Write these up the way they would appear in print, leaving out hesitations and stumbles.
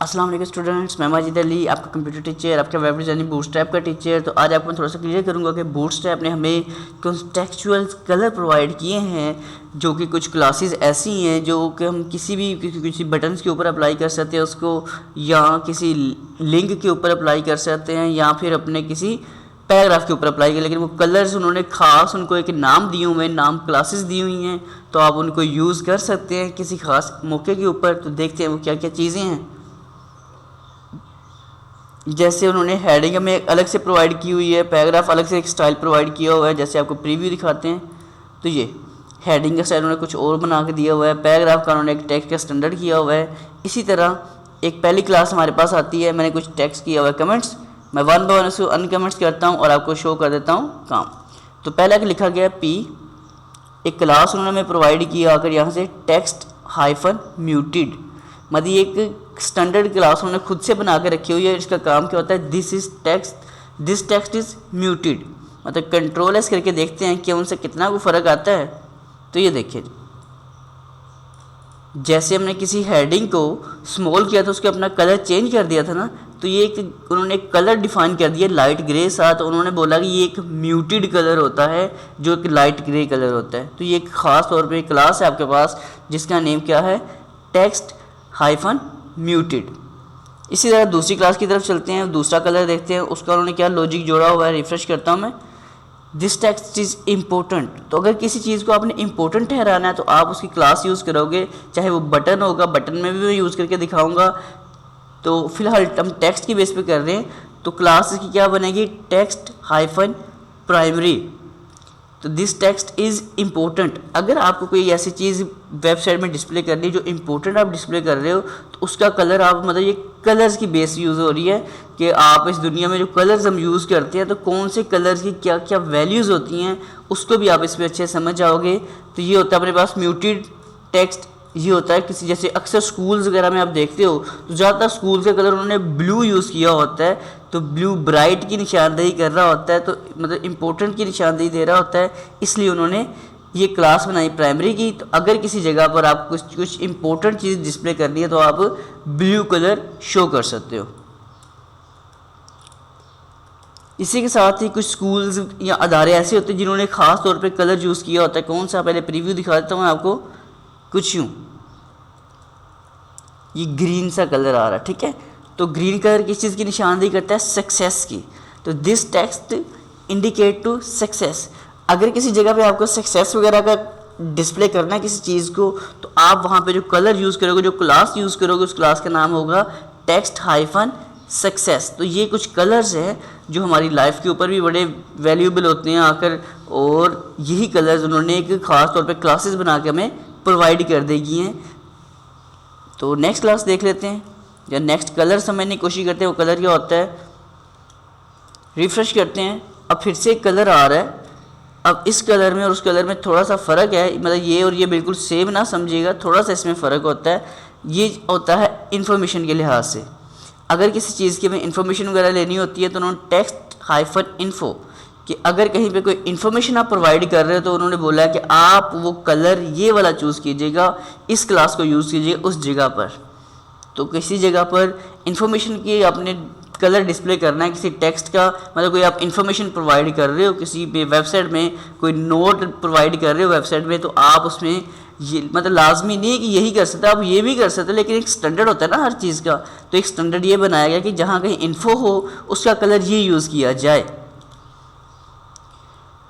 अस्सलाम वालेकुम स्टूडेंट्स, मैं माजिद अली, आपका कंप्यूटर टीचर, आपका वेब डिज़ाइनिंग बूटस्ट्रैप का टीचर। तो आज आपको मैं थोड़ा सा क्लियर करूंगा कि बूटस्ट्रैप ने हमें कॉन्टेक्चुअल कलर प्रोवाइड किए हैं, जो कि कुछ क्लासेस ऐसी हैं जो कि हम किसी बटन्स के ऊपर अप्लाई कर सकते हैं उसको, या किसी लिंक के ऊपर अप्लाई कर सकते हैं, या फिर अपने किसी पैराग्राफ के ऊपर अप्लाई किया। लेकिन वो कलर्स उन्होंने ख़ास उनको एक नाम दिए हुए हैं, नाम क्लासेस दी हुई हैं, तो आप उनको यूज़ कर सकते हैं किसी ख़ास मौके के ऊपर। तो देखते हैं वो क्या क्या चीज़ें हैं। जैसे उन्होंने हेडिंग हमें एक अलग से प्रोवाइड की हुई है, पैराग्राफ अलग से एक स्टाइल प्रोवाइड किया हुआ है। जैसे आपको प्रीव्यू दिखाते हैं तो ये हेडिंग का स्टाइल उन्होंने कुछ और बना के दिया हुआ है, पैराग्राफ का उन्होंने एक टेक्स्ट का स्टैंडर्ड किया हुआ है। इसी तरह एक पहली क्लास हमारे पास आती है, मैंने कुछ टेक्स्ट किया हुआ है कमेंट्स, मैं वन बाय वन उसको अनकमेंट्स करता हूँ और आपको शो कर देता हूँ काम। तो पहला लिखा गया पी, एक क्लास उन्होंने हमें प्रोवाइड किया आकर यहाँ से टेक्स्ट हाइफन म्यूटेड, मतलब एक स्टैंडर्ड क्लास उन्होंने खुद से बना के रखी हुई है। इसका काम क्या होता है, दिस टेक्स्ट इज़ म्यूटेड, मतलब कंट्रोल एस करके देखते हैं कि उनसे कितना को फ़र्क आता है। तो ये देखिए, जैसे हमने किसी हेडिंग को स्मॉल किया था उसके अपना कलर चेंज कर दिया था ना, तो ये एक उन्होंने एक कलर डिफाइन कर दिया लाइट ग्रे साथ। तो उन्होंने बोला कि ये एक म्यूटेड कलर होता है जो एक लाइट ग्रे कलर होता है। तो ये एक ख़ास तौर पे क्लास है आपके पास जिसका नेम क्या है, टेक्स्ट हाइफन म्यूटेड। इसी तरह दूसरी क्लास की तरफ चलते हैं, दूसरा कलर देखते हैं, उसका उन्होंने क्या लॉजिक जोड़ा हुआ है। रिफ्रेश करता हूँ मैं, दिस टेक्स्ट इज़ इम्पोर्टेंट। तो अगर किसी चीज़ को आपने इम्पोर्टेंट ठहराना है तो आप उसकी क्लास यूज़ करोगे, चाहे वो बटन होगा, बटन में भी मैं यूज़ करके दिखाऊंगा। तो फिलहाल हम टेक्स्ट की बेस पे कर रहे हैं, तो क्लास की क्या बनेगी, टेक्स्ट हाइफन प्राइमरी। तो दिस टेक्स्ट इज़ इम्पोर्टेंट। अगर आपको कोई ऐसी चीज़ वेबसाइट में डिस्प्ले करनी है जो इम्पोर्टेंट आप डिस्प्ले कर रहे हो, तो उसका कलर आप, मतलब ये कलर्स की बेस यूज़ हो रही है कि आप इस दुनिया में जो कलर्स हम यूज़ करते हैं तो कौन से कलर्स की क्या क्या वैल्यूज़ होती हैं उसको भी आप इसमें अच्छे समझ जाओगे। तो ये होता है अपने पास म्यूटेड टेक्स्ट। ये होता है किसी, जैसे अक्सर स्कूल्स वगैरह में आप देखते हो तो ज़्यादातर स्कूल का कलर उन्होंने ब्लू यूज़ किया होता है, तो ब्लू ब्राइट की निशानदेही कर रहा होता है, तो मतलब इम्पोर्टेंट की निशानदेही दे रहा होता है, इसलिए उन्होंने ये क्लास बनाई प्राइमरी की। तो अगर किसी जगह पर आप कुछ इम्पोर्टेंट चीज़ डिस्प्ले करनी है तो आप ब्लू कलर शो कर सकते हो। इसी के साथ ही कुछ स्कूल्स या अदारे ऐसे होते हैं जिन्होंने ख़ास तौर पे कलर यूज़ किया होता है। कौन सा, पहले प्रीव्यू दिखा देता हूँ आपको, कुछ यूँ, ये ग्रीन सा कलर आ रहा है, ठीक है। तो ग्रीन कलर किस चीज़ की निशानदेही करता है, सक्सेस की। तो this text indicate to success. अगर किसी जगह पे आपको सक्सेस वगैरह का डिस्प्ले करना है किसी चीज़ को, तो आप वहाँ पे जो कलर यूज़ करोगे, जो क्लास यूज़ करोगे, उस क्लास का नाम होगा टेक्स्ट हाइफन सक्सेस। तो ये कुछ कलर्स हैं जो हमारी लाइफ के ऊपर भी बड़े वैल्यूएबल होते हैं आकर, और यही कलर्स उन्होंने एक ख़ास तौर पे क्लासेस बना के हमें प्रोवाइड कर देगी हैं। तो नेक्स्ट क्लास देख लेते हैं, या नेक्स्ट कलर समझने की कोशिश करते हैं, वो कलर क्या होता है। रिफ्रेश करते हैं, अब फिर से एक कलर आ रहा है। अब इस कलर में और उस कलर में थोड़ा सा फ़र्क है, मतलब ये और ये बिल्कुल सेम ना समझिएगा, थोड़ा सा इसमें फ़र्क होता है। ये होता है इन्फॉर्मेशन के लिहाज से। अगर किसी चीज़ की हमें इन्फॉर्मेशन वगैरह लेनी होती है तो उन्होंने टेक्स्ट हाइफन इन्फो, कि अगर कहीं पे कोई इन्फॉर्मेशन आप प्रोवाइड कर रहे हो तो उन्होंने बोला है कि आप वो कलर ये वाला चूज़ कीजिएगा, इस क्लास को यूज़ कीजिए उस जगह पर। तो किसी जगह पर इन्फॉर्मेशन की आपने कलर डिस्प्ले करना है किसी टेक्स्ट का, मतलब कोई आप इन्फॉर्मेशन प्रोवाइड कर रहे हो किसी वेबसाइट में, कोई नोट प्रोवाइड कर रहे हो वेबसाइट में, तो आप उसमें ये, मतलब लाजमी नहीं है कि यही कर सकते, आप ये भी कर सकते हो, लेकिन एक स्टैंडर्ड होता है ना हर चीज़ का। तो एक स्टैंडर्ड ये बनाया गया कि जहाँ कहीं इन्फो हो उसका कलर ये यूज़ किया जाए।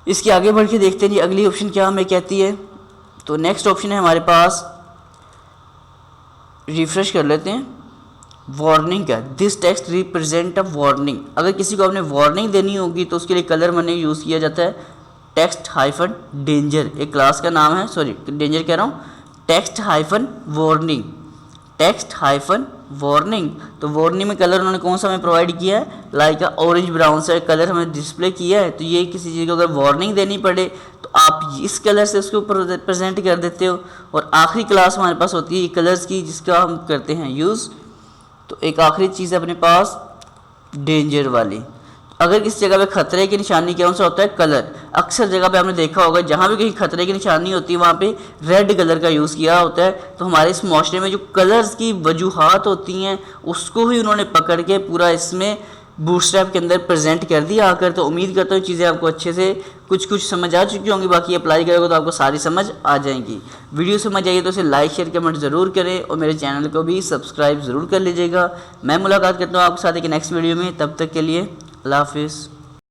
इसके आगे बढ़ के देखते हैं जी अगली ऑप्शन क्या हमें कहती है। तो नेक्स्ट ऑप्शन है हमारे पास, रिफ्रेश कर लेते हैं, वार्निंग का। This text represent a warning. अगर किसी को आपने वार्निंग देनी होगी तो उसके लिए कलर मैंने यूज़ किया जाता है टेक्स्ट हाइफन डेंजर। एक क्लास का नाम है, सॉरी डेंजर कह रहा हूँ, text hyphen warning, text hyphen warning. तो वार्निंग में कलर उन्होंने कौन सा हमें प्रोवाइड किया है, लाइक ऑरेंज ब्राउन सा कलर हमें डिस्प्ले किया है। तो ये किसी चीज़ को अगर वार्निंग देनी पड़े तो आप इस कलर से उसको प्रेजेंट कर देते हो। और आखिरी क्लास हमारे पास होती है कलर्स की जिसका हम करते हैं यूज़। तो एक आखिरी चीज़ है अपने पास डेंजर वाली। अगर किसी जगह पे खतरे की निशानी कौन सा होता है, कलर। अक्सर जगह पे आपने देखा होगा जहाँ भी कहीं खतरे की निशानी होती है वहाँ पे रेड कलर का यूज़ किया होता है। तो हमारे इस माशरे में जो कलर्स की वजूहात होती हैं उसको ही उन्होंने पकड़ के पूरा इसमें बूटस्ट्रैप के अंदर प्रेजेंट कर दिया आकर। तो उम्मीद करता हूँ चीज़ें आपको अच्छे से कुछ समझ आ चुकी होंगी, बाकी अप्लाई करोगे तो आपको सारी समझ आ जाएंगी। वीडियो समझ आइए तो इसे लाइक शेयर कमेंट ज़रूर करें और मेरे चैनल को भी सब्सक्राइब ज़रूर कर लीजिएगा। मैं मुलाकात करता हूँ आपके साथ एक नेक्स्ट वीडियो में, तब तक के लिए अल्लाह हाफिज़।